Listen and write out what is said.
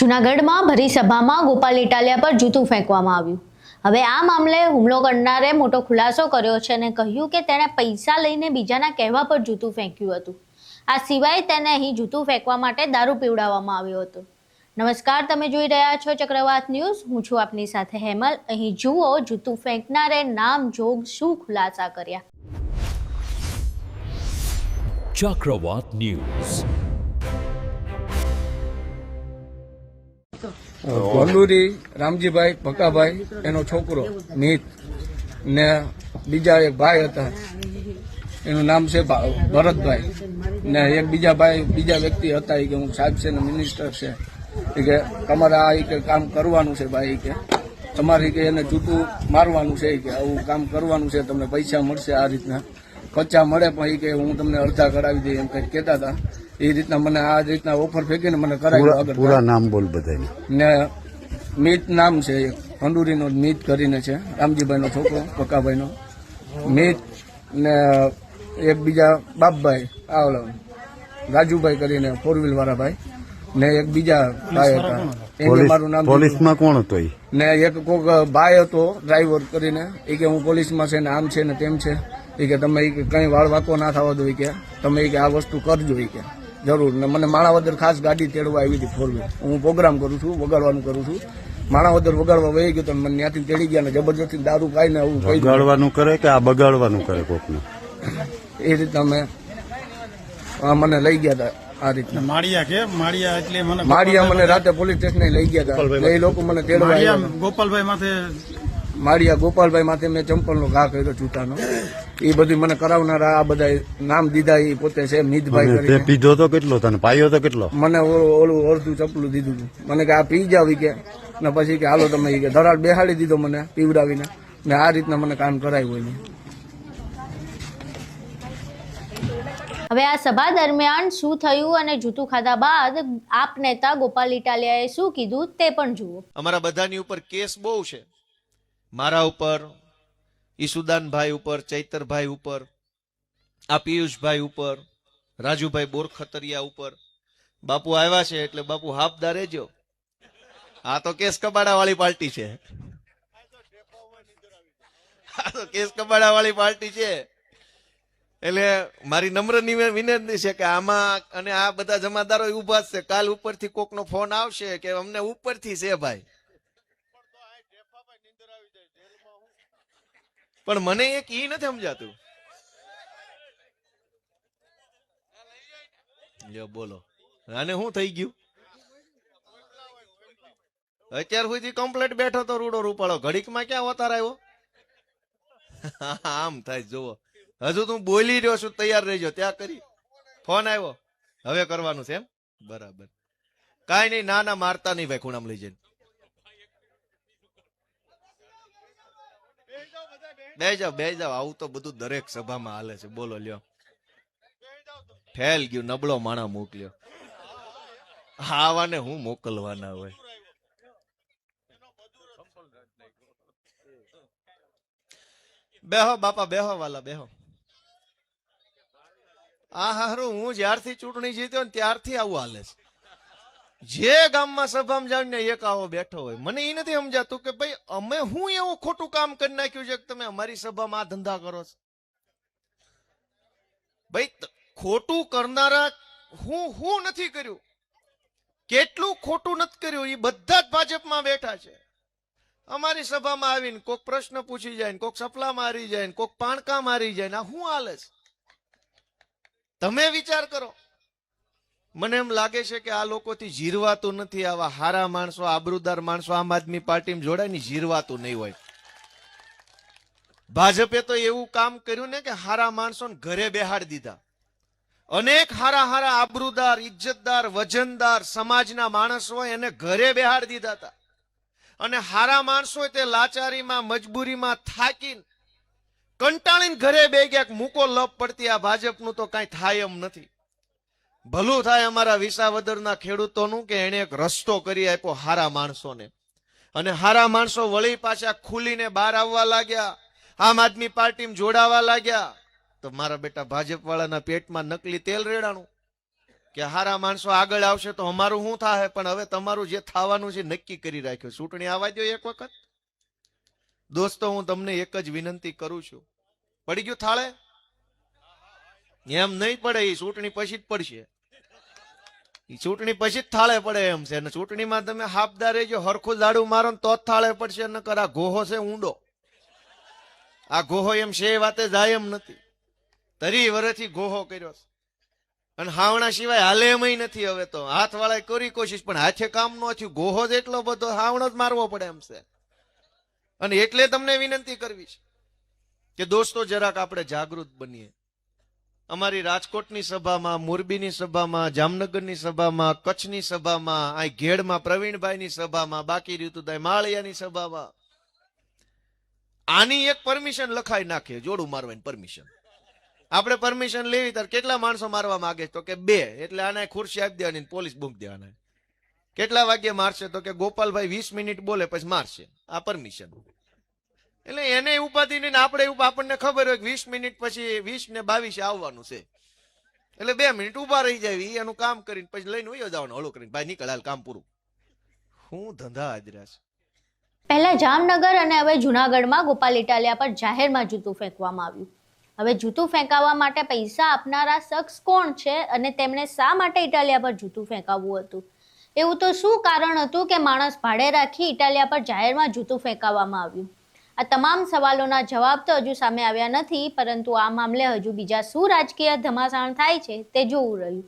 જૂનાગઢમાં ભરી સભામાં ગોપાલ ઇટાલિયા પર જૂતું ફેંકવામાં આવ્યું। હવે આ મામલે હુમલો કરનારે મોટો ખુલાસો કર્યો છે અને કહ્યું કે તેણે પૈસા લઈને બીજાના કહેવા પર જૂતું ફેંક્યું હતું। આ સિવાય તેને અહીં જૂતું ફેંકવા માટે દારૂ પીવડાવવામાં આવ્યો હતો। નમસ્કાર, તમે જોઈ રહ્યા છો ચક્રવાત ન્યૂઝ। હું છું આપની સાથે હેમલ। અહીં જુઓ જૂતું ફેંકનારે નામ જોગ શું ખુલાસા કર્યા। ચક્રવાત ન્યૂઝ। વંડુરી રામજીભાઈ ભકાભાઈ એનો છોકરો મિત ને બીજા એક ભાઈ હતા, એનું નામ છે ભરતભાઈ ને એક બીજા ભાઈ બીજા વ્યક્તિ હતા કે હું સાહેબ છે ને મિનિસ્ટર છે કે તમારે આ કે કામ કરવાનું છે ભાઈ કે તમારે કે એને જૂતું મારવાનું છે કે આવું કામ કરવાનું છે, તમને પૈસા મળશે આ રીતના કચ્ચા મળે પણ કે હું તમને અડધા કરાવી દઈ એમ કંઈક કહેતા હતા। એ રીતના મને આ રીતના ઓફર ફેંકીને મને કરાવ્યું આગળ। પૂરા નામ બોલ બધાને। ને મિત નામ છે, એક ખંડુરીનો મિત કરીને છે, રામજીભાઈનો છોકરો ભકાભાઈનો મિત ને એક બીજા બાપભાઈ રાજુભાઈ કરીને 4 વ્હીલ વાળા ભાઈ ને એક બીજા ભાઈ હતા, એને મારું નામ પોલીસમાં કોણ હતો ને એક કોક ભાઈ હતો ડ્રાઈવર કરીને એ કે હું પોલીસમાં છે ને આમ છે ને તેમ છે એ કે તમે કઈ વાળ વાકો ના થવા દો કે તમે કે આ વસ્તુ કરજો કે જરૂર। ને મને માણાવદર ખાસ ગાડી તેડવા આવી હતી 4 વ્હીલ, હું પ્રોગ્રામ કરું છું, વગાડવાનું કરું છું, માણાવદર વગાડવા વહી ગયો તો મને ત્યાંથી તેડી ગયા ને જબરજસ્તી દારૂ પાઈને આવું વગાડવાનું કરે કે આ બગાડવાનું કરે કોકને એ રીતના મને લઈ ગયા હતા આ રીતના। માળિયા મને રાતે પોલીસ સ્ટેશને લઈ ગયા હતા, એ લોકો મને તેડવા આવ્યા। ગોપાલભાઈ માથે માળિયા ગોપાલભાઈ માથે મેં ચંપલનો ઘા કર્યો જૂતાનો, એ બધું મને કરાવનારા આ બધા નામ દીધા એ પોતે છે મિતભાઈ કરીને। પીધો તો કેટલો તને પાયો તો કેટલો? મને ઓલું અડધું ચપલું દીધું હતું, મને કે આ પી જાવ કે ને પછી કે હાલો તમે કે ધરાડ બેહાડી દીધો મને પીવડાવીને ને આ રીતના મને કામ કરાવ્યું હોય। હવે આ સભા દરમિયાન શું થયું અને જૂતું ખાધા બાદ આપ નેતા ગોપાલ ઇટાલિયાએ શું કીધું તે પણ જુઓ। અમારા બધાની ઉપર કેસ બહુ છે, મારા ઉપર, ઈસુદાનભાઈ ઉપર, ચૈતરભાઈ ઉપર, આ પિયુષભાઈ ઉપર, રાજુભાઈ બોરખતરિયા ઉપર। બાપુ આવ્યા છે એટલે બાપુ હાફદાર રહેજો, આ તો કેસ કબાડા વાળી પાર્ટી છે, આ તો કેસ કબાડા વાળી પાર્ટી છે। એટલે મારી નમ્ર વિનંતી છે કે આમાં અને આ બધા જમાદારો ઉભા છે, કાલ ઉપરથી કોકનો ફોન આવશે કે અમને ઉપરથી છે ભાઈ, પણ મને એક ઈ નથી સમજાતું। લ્યો બોલો, આને શું થઈ ગયું? અત્યાર સુધી કમ્પ્લેટ બેઠો તો રૂડો રૂપાળો, ઘડીકમાં ક્યાં અવતાર આવ્યો? આમ થાય જુઓ, હજુ તું બોલી રહ્યો છું, તૈયાર રહેજો, ત્યાં કરી ફોન આવ્યો, હવે કરવાનું છે એમ? બરાબર, કાંઈ નહીં, ના ના મારતા નહીં ભાઈ, ખૂણામાં લઈ જઈને બે જાવ, આવું તો બધું દરેક સભામાં હાલે છે। બોલો લ્યો, ફેલ ગયું, નબળો માણા મોકલ્યો, આવાને હું મોકલવાના હોય? બેહો બાપા, બેહો વાલા, બેહો। આ હારું હું જ્યારથી ચૂંટણી જીત્યો ને ત્યારથી આવું હાલે છે, જે ગામમાં સભામાં જાવ ને એક આવો બેઠો હોય। મને એ નથી સમજાતું કે ભાઈ અમે હું એવું ખોટું કામ કરી નાખ્યું છે કે તમે અમારી સભામાં આ ધંધા કરો છો? ભાઈ ખોટું કરનારા હું નથી કર્યું, કેટલું ખોટું નથી કર્યું એ બધા જ ભાજપમાં બેઠા છે। અમારી સભામાં આવીને કોક પ્રશ્ન પૂછી જાય, કોક સપલા મારી જાય, કોક પાણકા મારી જાય, આ શું હાલે છે? તમે વિચાર કરો। મને એમ લાગે છે કે આ લોકોથી જીરવાતું નથી, આવા હારા માણસો, આબરૂદાર માણસો આમ આદમી પાર્ટીમાં જોડાય ને જીરવાતું નહીં હોય। ભાજપે તો એવું કામ કર્યું ને કે હારા માણસોને ઘરે બેહાડી દીધા, અનેક હારા હારા આબરૂદાર, ઇજ્જતદાર, વજનદાર સમાજના માણસો એને ઘરે બેહાડી દીધા હતા, અને હારા માણસો તે લાચારીમાં, મજબૂરીમાં થાકીને કંટાળીને ઘરે બે ગયા, મૂકો લપ પડતી આ ભાજપનું તો કઈ થાય એમ નથી। ભલું થાય અમારા વિસાવદરના ખેડૂતોનું કે એને એક રસ્તો કરી આપ્યો હારા માણસોને, અને હારા માણસો વળી પાછા ખુલીને બહાર આવવા લાગ્યા, આમ આદમી પાર્ટીમાં જોડાવા લાગ્યા। તો મારા બેટા ભાજપ વાળાના પેટમાં નકલી તેલ રેડાણું, કે હારા માણસો આગળ આવશે તો અમારું શું થાય, પણ હવે તમારું જે થવાનું છે નક્કી કરી રાખ્યું. ચૂંટણી આવવા દો એક વખત. દોસ્તો, હું તમને એક જ વિનંતી કરું છું, પડી ગયું થાળે? એમ નહીં પડે, એ ચૂંટણી પછી જ પડશે. એ ચૂંટણી પછી જ થાળે પડે એમ છે. અને ચૂંટણીમાં તમે હાફદાર રહેજો, હરખું દાડું મારો ને તો જ થાળે પડશે. નકર આ ગોહો છે ઊંડો. આ ગોહો એમ છે વાતે જાય એમ નથી. 30 વર્ષથી ગોહો કર્યો છે અને હાવણા સિવાય હાલે એમય નથી. હવે તો હાથ વાળા કરી કોશિશ પણ હાથે કામ ન થયું. ગોહો જ એટલો બધો, હાવણો જ મારવો પડે એમ છે. અને એટલે તમને વિનંતી કરવી છે કે દોસ્તો જરાક આપણે જાગૃત બનીએ. અમારી રાજકોટની સભામાં, મોરબીની સભામાં, જામનગરની સભામાં, કચ્છની સભામાં, આ ઘેડમાં પ્રવીણભાઈની સભામાં, બાકી રહ્યું હતું માળિયાની સભામાં આની એક પરમિશન લખાઈ નાખીએ, જોડું મારવાની પરમિશન. આપણે પરમિશન લેવી ત્યારે કેટલા માણસો મારવા માંગે તો કે 2, એટલે આને ખુરશી આપી દેવાની, પોલીસ બૂમ દેવાના. કેટલા વાગ્યે મારશે તો કે ગોપાલભાઈ 20 મિનિટ બોલે પછી મારશે. આ પરમિશન. એટલે એને ઉપાધિ નહીં, આપણે આપણને ખબર હોય કે 20 મિનિટ પછી 20 ને 22 આવવાનું છે, એટલે 2 મિનિટ ઉભા રહી જાય, એનું કામ કરીને પછી લઈને વયો જવાનું, હળો કરીને ભાઈ નીકળ, હાલ કામ પૂરું. હું ધંધા આદર્યા છે. પહેલા જામનગર અને હવે જુનાગઢમાં ગોપાલ ઇટાલિયા પર જાહેરમાં જૂતું ફેંકવામાં આવ્યું. હવે જૂતું ફેંકાવવા માટે પૈસા આપનારા શખ્સ કોણ છે અને તેમણે શા માટે ઇટાલિયા પર જૂતું ફેંકાવવું હતું? એવું તો શું કારણ હતું કે માણસ ભાડે રાખી ઇટાલિયા પર જાહેરમાં જૂતું ફેંકાવવામાં આવ્યું? આ તમામ સવાલોના જવાબ તો હજુ સામે આવ્યા નથી, પરંતુ આ મામલે હજુ બીજા શું રાજકીય ધમાસાણ થાય છે તે જોવું રહ્યું.